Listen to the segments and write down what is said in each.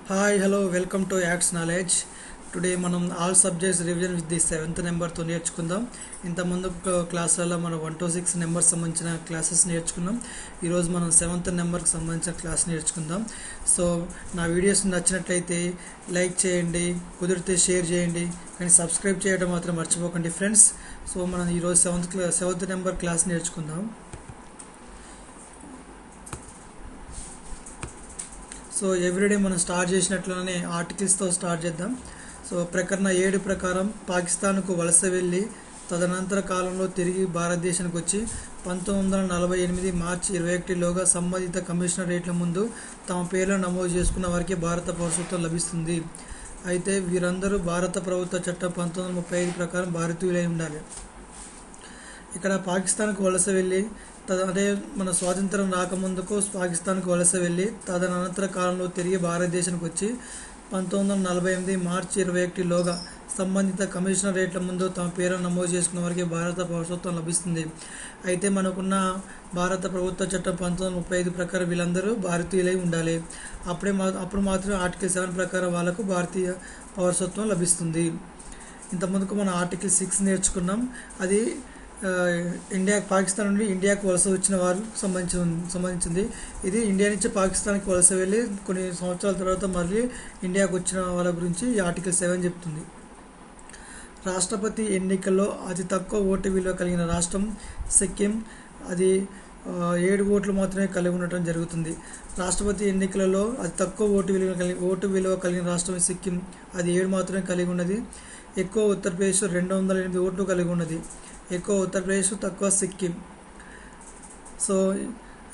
Hi hello welcome to acts knowledge. Today మనం all subjects revision with the 7th నెంబర్తో నేర్చుకుందాం. ఇంతకుముందు క్లాసులలో మనం 1 to 6 నెంబర్స్ సంబంధించిన క్లాసెస్ నేర్చుకున్నాం. ఈరోజు మనం 7th నెంబర్కి సంబంధించిన క్లాస్ నేర్చుకుందాం. సో నా వీడియోస్ నచ్చినట్లయితే లైక్ చేయండి, కుదిరితే షేర్ చేయండి, కానీ సబ్స్క్రైబ్ చేయడం మాత్రం మర్చిపోకండి ఫ్రెండ్స్. సో మనం ఈరోజు 7th నెంబర్ క్లాస్ నేర్చుకుందాం. సో ఎవ్రీడే మనం స్టార్ట్ చేసినట్లనే ఆర్టికల్స్తో స్టార్ట్ చేద్దాం. సో ప్రకరణ 7 ప్రకారం పాకిస్తాన్కు వలస వెళ్ళి తదనంతర కాలంలో తిరిగి భారతదేశానికి వచ్చి 1948 మార్చి 21లోగా సంబంధిత కమిషనరేట్ల ముందు తమ పేర్లను నమోదు చేసుకున్న వారికి భారత పౌరసత్వం లభిస్తుంది. అయితే వీరందరూ భారత ప్రభుత్వ చట్టం 1935 ప్రకారం భారతీయులై ఉండాలి. ఇక్కడ పాకిస్తాన్కు వలస వెళ్ళి అదే మన స్వాతంత్రం రాకముందుకు పాకిస్తాన్కు వలస వెళ్ళి తదనంతర కాలంలో తిరిగి భారతదేశానికి వచ్చి 1948 మార్చి 21లోగా సంబంధిత కమిషనరేట్ల ముందు తమ పేరును నమోదు చేసుకున్న వారికి భారత పౌరసత్వం లభిస్తుంది. అయితే భారత ప్రభుత్వ చట్టం 1935 ప్రకారం వీళ్ళందరూ భారతీయులై ఉండాలి. అప్పుడు మాత్రం ఆర్టికల్ 7 ప్రకారం వాళ్ళకు భారతీయ పౌరసత్వం లభిస్తుంది. ఇంతకుముందుకు మనం ఆర్టికల్ 6 నేర్చుకున్నాం. అది పాకిస్తాన్ నుండి ఇండియాకు వలస వచ్చిన వారు సంబంధించింది. ఇది ఇండియా నుంచి పాకిస్తాన్కి వలస వెళ్ళి కొన్ని సంవత్సరాల తర్వాత మళ్ళీ ఇండియాకు వచ్చిన వాళ్ళ గురించి ఈ ఆర్టికల్ 7 చెప్తుంది. రాష్ట్రపతి ఎన్నికల్లో అతి తక్కువ ఓటు విలువ కలిగిన రాష్ట్రం సిక్కిం. అది 7 ఓట్లు మాత్రమే కలిగి ఉండటం జరుగుతుంది. రాష్ట్రపతి ఎన్నికలలో అతి తక్కువ ఓటు విలువ కలిగిన రాష్ట్రం సిక్కిం. అది 7 మాత్రమే కలిగి ఉన్నది. ఎక్కువ ఉత్తరప్రదేశ్ 208 ఓట్లు కలిగి ఉన్నది. ఎక్కువ ఉత్తరప్రదేశ్, తక్కువ సిక్కిం. సో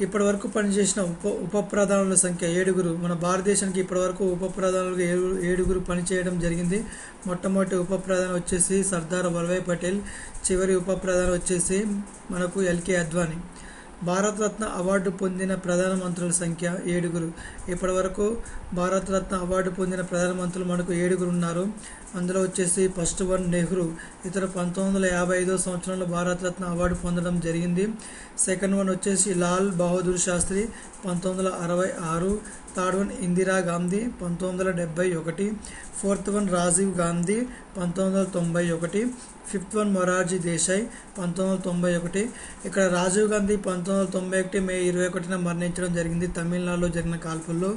ఇప్పటి వరకు పనిచేసిన ఉప ప్రధానుల సంఖ్య 7. మన భారతదేశానికి ఇప్పటి వరకు ఉప ప్రధానులుగా 7 పనిచేయడం జరిగింది. మొట్టమొదటి ఉప ప్రధాని వచ్చేసి సర్దార్ వల్లభాయ్ పటేల్. చివరి ఉప ప్రధాని వచ్చేసి మనకు ఎల్కే అద్వానీ. భారతరత్న అవార్డు పొందిన ప్రధానమంత్రుల సంఖ్య 7. ఇప్పటి వరకు భారతరత్న అవార్డు పొందిన ప్రధానమంత్రులు మనకు 7 ఉన్నారు. అందులో వచ్చేసి ఫస్ట్ వన్ నెహ్రూ. ఇతర 1955 సంవత్సరంలో భారతరత్న అవార్డు పొందడం జరిగింది. సెకండ్ వన్ వచ్చేసి Lal Bahadur Shastri 1966. Third one Indira Gandhi 1971. Fourth one Rajiv Gandhi 1991. Fifth one Morarji Desai 1991. ఇక్కడ రాజీవ్ గాంధీ 1991 మే 21న మరణించడం జరిగింది తమిళనాడులో జరిగిన కాల్పుల్లో.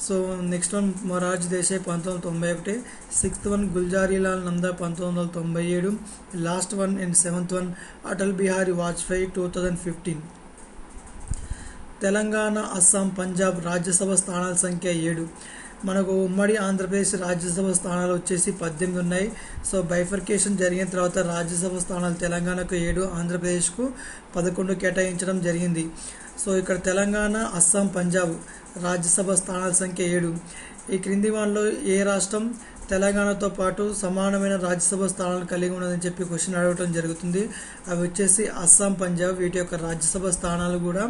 So next one Morarji Desai 1991. Sixth one Gulzarilal Nanda 1997. Last one and seventh one Atal Bihari Vajpayee 2015. Telangana, Assam, Punjab Rajya Sabha స్థానాల సంఖ్య 7. మనకు ఉమ్మడి ఆంధ్రప్రదేశ్ రాజ్యసభ స్థానాలు వచ్చేసి 18 ఉన్నాయి. సో బైఫర్కేషన్ జరిగిన తర్వాత రాజ్యసభ స్థానాలు తెలంగాణకు 7, ఆంధ్రప్రదేశ్కు 11 కేటాయించడం జరిగింది. సో ఇక్కడ తెలంగాణ, అస్సాం, పంజాబ్ రాజ్యసభ స్థానాల సంఖ్య 7. ఈ క్రింది వాటిలో ఏ రాష్ట్రం తెలంగాణతో పాటు సమానమైన రాజ్యసభ స్థానాలను కలిగి ఉన్నదని చెప్పి క్వశ్చన్ అడగడం జరుగుతుంది. అవి వచ్చేసి అస్సాం, పంజాబ్. వీటి యొక్క రాజ్యసభ స్థానాలు కూడా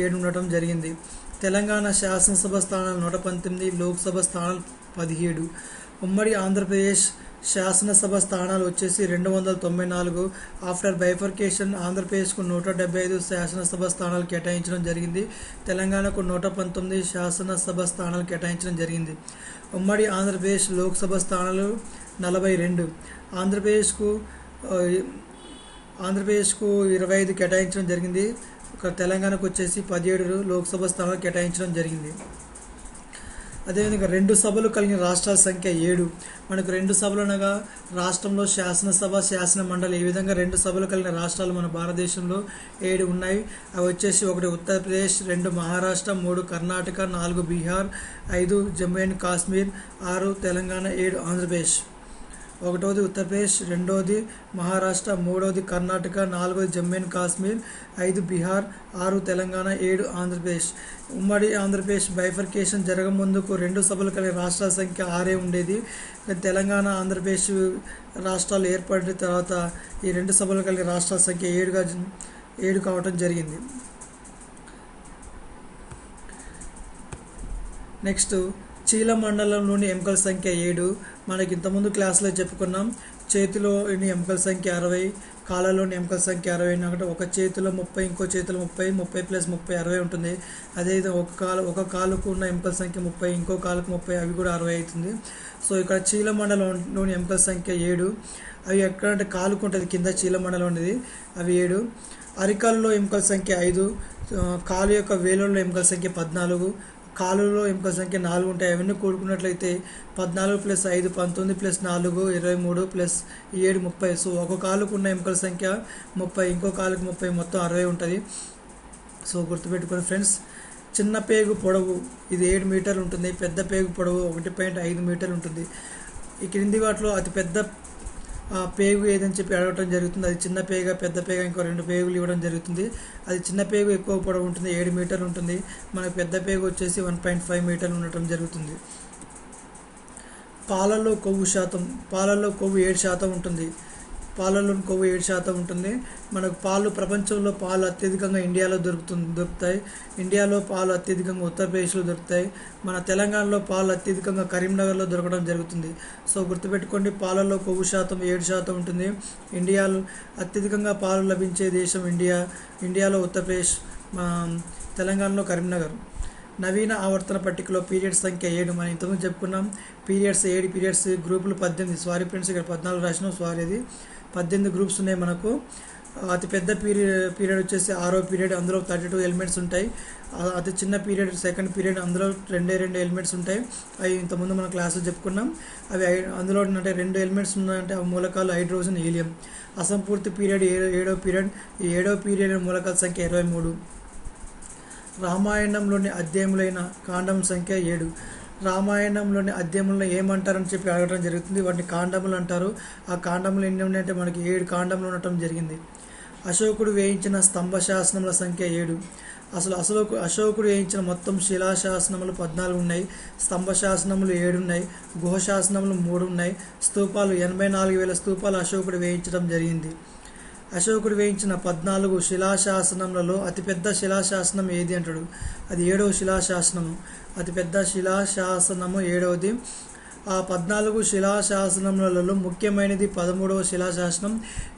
7 ఉండటం జరిగింది. తెలంగాణ శాసనసభ స్థానాలు 119, లోక్సభ స్థానాలు 17. ఉమ్మడి ఆంధ్రప్రదేశ్ శాసనసభ స్థానాలు వచ్చేసి 294. ఆఫ్టర్ బైఫర్కేషన్ ఆంధ్రప్రదేశ్కు 175 శాసనసభ స్థానాలు కేటాయించడం జరిగింది. తెలంగాణకు 119 శాసనసభ స్థానాలు కేటాయించడం జరిగింది. ఉమ్మడి ఆంధ్రప్రదేశ్ లోక్సభ స్థానాలు 42. ఆంధ్రప్రదేశ్కు 25 కేటాయించడం జరిగింది. తెలంగాణకు వచ్చేసి 17 లోక్సభ స్థానాలు కేటాయించడం జరిగింది. అదేవిధంగా 2 సభలు కలిగిన రాష్ట్రాల సంఖ్య 7. మనకు 2 సభలు అనగా రాష్ట్రంలో శాసనసభ, శాసన మండలి, ఈ విధంగా 2 సభలు కలిగిన రాష్ట్రాలు మన భారతదేశంలో 7 ఉన్నాయి. అవి వచ్చేసి 1 ఉత్తరప్రదేశ్, 2 మహారాష్ట్ర, 3 కర్ణాటక, 4 బీహార్, 5 జమ్మూ అండ్ కాశ్మీర్, 6 తెలంగాణ, 7 ఆంధ్రప్రదేశ్. 1వది ఉత్తరప్రదేశ్, 2వది మహారాష్ట్ర, 3వది కర్ణాటక, 4వది జమ్మూ అండ్ కాశ్మీర్, 5 బీహార్, 6 తెలంగాణ, 7 ఆంధ్రప్రదేశ్. ఉమ్మడి ఆంధ్రప్రదేశ్ బైఫర్కేషన్ జరగముందుకు 2 సభలు కలిగిన రాష్ట్రాల సంఖ్య 6 ఉండేది. తెలంగాణ, ఆంధ్రప్రదేశ్ రాష్ట్రాలు ఏర్పడిన తర్వాత ఈ 2 సభలు కలిగిన రాష్ట్రాల సంఖ్య 7 కావటం జరిగింది. నెక్స్ట్ చీల మండలంలోని ఎముకల సంఖ్య 7. మనకి ఇంతకుముందు క్లాసులో చెప్పుకున్నాం. చేతిలో ఎముకల సంఖ్య 60, కాళ్ళలోని ఎముకల సంఖ్య 60 అంటే ఒక చేతిలో 30, ఇంకో చేతిలో 30, 30 + 30 60 ఉంటుంది. అదేవిధంగా ఒక కాలుకు ఉన్న ఎముకల సంఖ్య 30, ఇంకో కాలుకు 30, అవి కూడా 60 అవుతుంది. సో ఇక్కడ చీలమండలంలోని ఎముకల సంఖ్య 7. అవి ఎక్కడంటే కాలుకు ఉంటుంది, కింద చీలమండలం ఉండేది, అవి 7. అరికాలలో ఎముకల సంఖ్య 5, కాలు యొక్క వేలుల్లో ఎముకల సంఖ్య 14, కాలులో ఎముకల సంఖ్య 4 ఉంటాయి. అవన్నీ కూడుకున్నట్లయితే 14 + 5 19 + 4 23 + 7 30. సో ఒక కాలుకు ఉన్న ఎముకల సంఖ్య 30, ఇంకో కాలుకు 30, మొత్తం 60 ఉంటుంది. సో గుర్తుపెట్టుకోండి ఫ్రెండ్స్. చిన్న పేగు పొడవు ఇది 7 మీటర్లు ఉంటుంది. పెద్ద పేగు పొడవు 1.5 మీటర్లు ఉంటుంది. ఈ క్రింది వాటిలో అతి పెద్ద పేగు ఏదని చెప్పి అడగటం జరుగుతుంది. అది చిన్న పేగ, పెద్ద పేగ, ఇంకో 2 పేగులు ఇవ్వడం జరుగుతుంది. అది చిన్న పేగు ఎక్కువ పొడవు ఉంటుంది, 7 మీటర్లు ఉంటుంది. మనకు పెద్ద పేగు వచ్చేసి 1.5 మీటర్లు ఉండటం జరుగుతుంది. పాలల్లో కొవ్వు శాతం 7% ఉంటుంది. పాలలోని కొవ్వు 7% ఉంటుంది. మనకు పాలు ప్రపంచంలో పాలు అత్యధికంగా ఇండియాలో దొరుకుతాయి. ఇండియాలో పాలు అత్యధికంగా ఉత్తరప్రదేశ్లో దొరుకుతాయి. మన తెలంగాణలో పాలు అత్యధికంగా కరీంనగర్లో దొరకడం జరుగుతుంది. సో గుర్తుపెట్టుకోండి, పాలల్లో కొవ్వు శాతం 7% ఉంటుంది. ఇండియాలో అత్యధికంగా పాలు లభించే దేశం ఇండియాలో ఉత్తరప్రదేశ్, తెలంగాణలో కరీంనగర్. నవీన ఆవర్తన పట్టికలో పీరియడ్స్ సంఖ్య 7. మనం ఇంతకుముందు చెప్పుకున్నాం. 7 పీరియడ్స్, గ్రూపులు 18. సారీ ఫ్రెండ్స్, ఇక్కడ 14 రాసినాం, సారీ. అది 18 గ్రూప్స్ ఉన్నాయి మనకు. అతిపెద్ద పీరియడ్ వచ్చేసి 6వ పీరియడ్, అందులో 32 ఎలిమెంట్స్ ఉంటాయి. అతి చిన్న పీరియడ్ 2nd పీరియడ్, అందులో 2 ఎలిమెంట్స్ ఉంటాయి. అవి ఇంతకుముందు మన క్లాసులో చెప్పుకున్నాం. అవి అందులో అంటే 2 ఎలిమెంట్స్ ఉన్నాయంటే ఆ మూలకాలు హైడ్రోజన్, హీలియం. అసంపూర్తి పీరియడ్ 7వ పీరియడ్. ఈ 7వ పీరియడ్ మూలకాల సంఖ్య 23. రామాయణంలోని అధ్యాయములైన కాండం సంఖ్య 7. రామాయణంలోని అధ్యాయములను ఏమంటారని చెప్పి అడగడం జరుగుతుంది. వాటిని కాండములు అంటారు. ఆ కాండములు ఎన్ని ఉన్నాయంటే మనకి 7 కాండములు ఉండటం జరిగింది. అశోకుడు వేయించిన స్తంభ శాసనముల సంఖ్య 7. అశోకుడు వేయించిన మొత్తం శిలాశాసనములు 14 ఉన్నాయి. స్తంభ శాసనములు 7 ఉన్నాయి. గుహ శాసనములు 3 ఉన్నాయి. స్తూపాలు 84,000 స్తూపాలు అశోకుడు వేయించడం జరిగింది. అశోకుడు వేయించిన 14 శిలాశాసనములలో అతిపెద్ద శిలాశాసనం ఏది అంటాడు. అది 7వ శిలాశాసనము. అతిపెద్ద శిలాశాసనము 7వది. ఆ 14 శిలాశాసనములలో ముఖ్యమైనది 13వ శిలాశాసనం.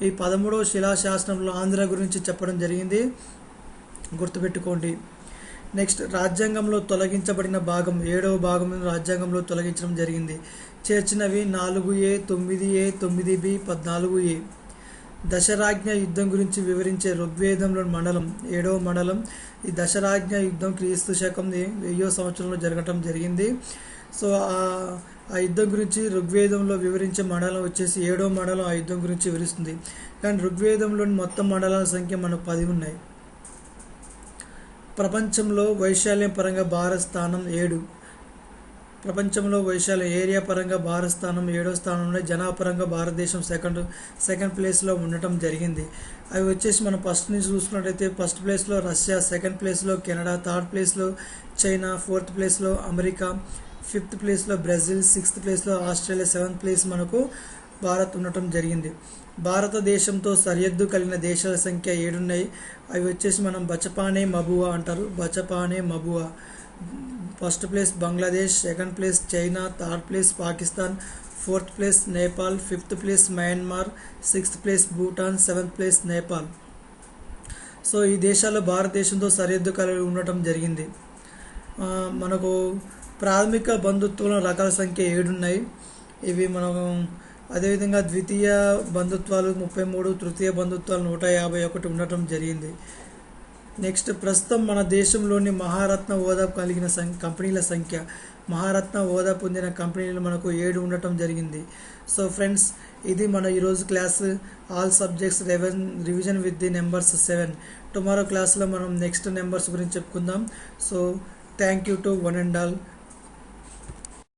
ఈ 13వ శిలాశాసనంలో ఆంధ్ర గురించి చెప్పడం జరిగింది, గుర్తుపెట్టుకోండి. నెక్స్ట్, రాజ్యాంగంలో తొలగించబడిన భాగం 7వ భాగం రాజ్యాంగంలో తొలగించడం జరిగింది. చేర్చినవి 4A, 9A, 9B, 14A. దశరాజ్ఞ యుద్ధం గురించి వివరించే ఋగ్వేదంలోని మండలం 7వ మండలం. ఈ దశరాజ్ఞ యుద్ధం క్రీస్తు శకం 1000వ సంవత్సరంలో జరగటం జరిగింది. సో ఆ యుద్ధం గురించి ఋగ్వేదంలో వివరించే మండలం వచ్చేసి 7వ మండలం ఆ యుద్ధం గురించి వివరిస్తుంది. కానీ ఋగ్వేదంలోని మొత్తం మండలాల సంఖ్య మనకు 10 ఉన్నాయి. ప్రపంచంలో వైశాల్యం పరంగా భారత స్థానం 7. ప్రపంచంలో వైశాల్య ఏరియా పరంగా భారత స్థానం 7వ స్థానంలో, జనాపరంగా భారతదేశం సెకండ్ ప్లేస్లో ఉండటం జరిగింది. అవి వచ్చేసి మనం ఫస్ట్ నుంచి చూసుకున్నట్టయితే ఫస్ట్ ప్లేస్లో రష్యా, సెకండ్ ప్లేస్లో కెనడా, థర్డ్ ప్లేస్లో చైనా, ఫోర్త్ ప్లేస్లో అమెరికా, ఫిఫ్త్ ప్లేస్లో బ్రెజిల్, సిక్స్త్ ప్లేస్లో ఆస్ట్రేలియా, సెవెంత్ ప్లేస్ మనకు భారత్ ఉండటం జరిగింది. భారతదేశంతో సరిహద్దు కలిగిన దేశాల సంఖ్య 7 ఉన్నాయి. అవి వచ్చేసి మనం బచపానే మబువా అంటారు. బచపానే మబువా. First place Bangladesh, second place China, third place Pakistan, fourth place Nepal, fifth place Myanmar, sixth place Bhutan, seventh place Nepal. So ఈ దేశాల్లో భారతదేశంతో సరిహద్దు కలిగి ఉండటం జరిగింది. మనకు ప్రాథమిక బంధుత్వం రకాల సంఖ్య 7 ఉన్నాయి. ఇవి మనం అదేవిధంగా ద్వితీయ బంధుత్వాలు 33, తృతీయ బంధుత్వాలు 151 ఉండటం జరిగింది. నెక్స్ట్, ప్రస్తుతం మన దేశంలోని మహారత్న హోదా కలిగిన కంపెనీల సంఖ్య. మహారత్న హోదా పొందిన కంపెనీలు మనకు 7 ఉండటం జరిగింది. సో ఫ్రెండ్స్, ఇది మన ఈరోజు class. All subjects revision with the numbers 7. Tomorrow క్లాస్లో మనం నెక్స్ట్ నెంబర్స్ గురించి చెప్పుకుందాం. So thank you to one and all.